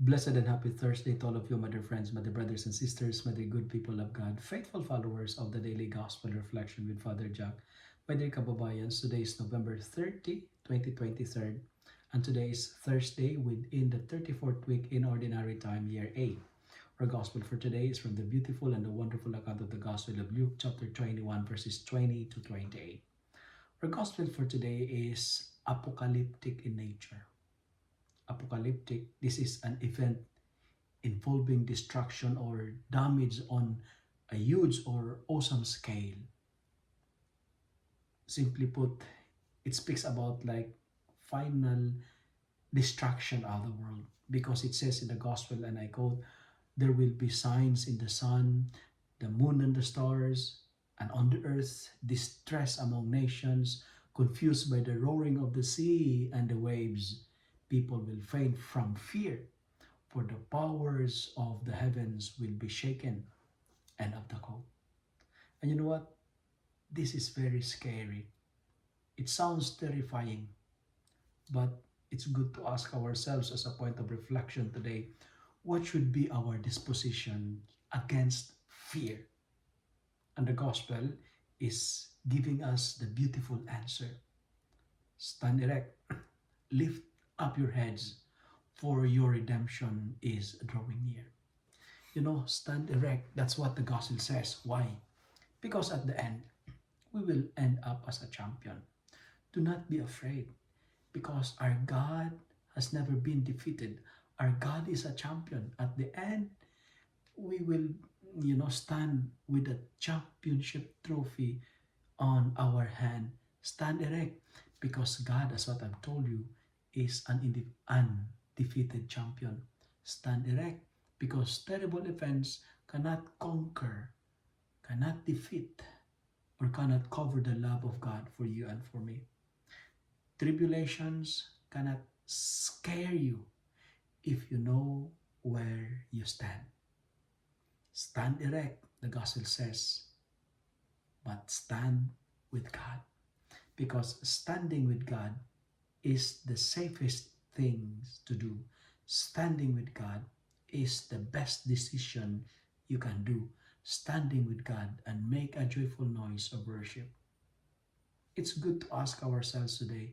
Blessed and happy Thursday to all of you, my dear friends, my dear brothers and sisters, my dear good people of God, faithful followers of the Daily Gospel Reflection with Father Jack. My dear kababayans, today is November 30, 2023, and today is Thursday within the 34th week in Ordinary Time, Year A. Our Gospel for today is from the beautiful and the wonderful account of the Gospel of Luke, chapter 21, verses 20 to 28. Our Gospel for today is apocalyptic in nature. Apocalyptic, this is an event involving destruction or damage on a huge or awesome scale. Simply put, it speaks about like final destruction of the world, because it says in the gospel, and I quote, there will be signs in the sun, the moon and the stars, and on the earth distress among nations, confused by the roaring of the sea and the waves. People will faint from fear, for the powers of the heavens will be shaken. End of the quote. And you know what? This is very scary. It sounds terrifying, but it's good to ask ourselves as a point of reflection today, what should be our disposition against fear? And the gospel is giving us the beautiful answer. Stand erect, lift up your heads, for your redemption is drawing near. You know, stand erect. That's what the gospel says. Why? Because at the end, we will end up as a champion. Do not be afraid, because our God has never been defeated. Our God is a champion. At the end, we will, stand with a championship trophy on our hand. Stand erect, because God, as what I've told you, is an undefeated champion. Stand erect, because terrible events cannot conquer, cannot defeat, or cannot cover the love of God for you and for me. Tribulations cannot scare you if you know where you stand. Stand erect, the gospel says, but stand with God. Because standing with God is the safest things to do. Standing with God is the best decision you can do. Standing with God and make a joyful noise of worship. It's good to ask ourselves today,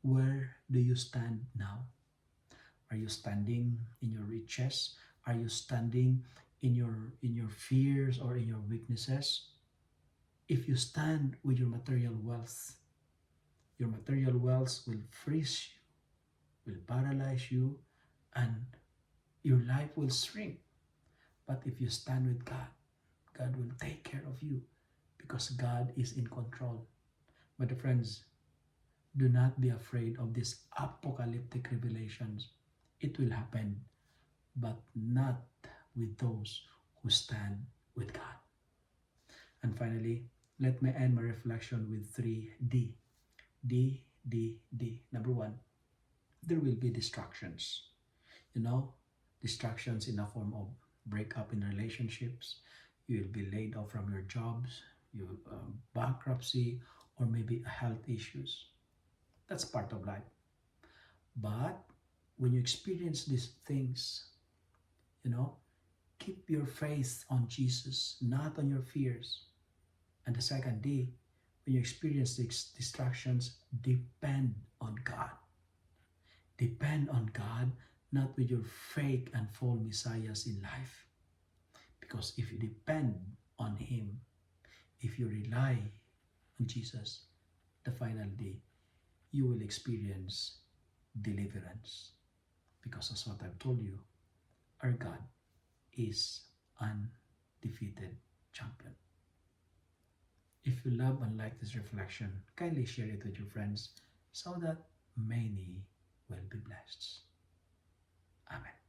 where do you stand now? Are you standing in your riches? Are you standing in your fears or in your weaknesses? If you stand with your material wealth will freeze you, will paralyze you, and your life will shrink. But if you stand with God, God will take care of you, because God is in control. But friends, do not be afraid of these apocalyptic revelations. It will happen, but not with those who stand with God. And finally, let me end my reflection with 3D. D. Number one, there will be distractions. Distractions in the form of breakup in relationships. You will be laid off from your jobs, bankruptcy, or maybe health issues. That's part of life. But when you experience these things, keep your faith on Jesus, not on your fears. And the second D, when you experience these distractions, depend on God. Depend on God, not with your fake and false messiahs in life. Because if you depend on Him, if you rely on Jesus, the final day, you will experience deliverance. Because as what I've told you, our God is undefeated champion. If you love and like this reflection, kindly share it with your friends so that many will be blessed. Amen.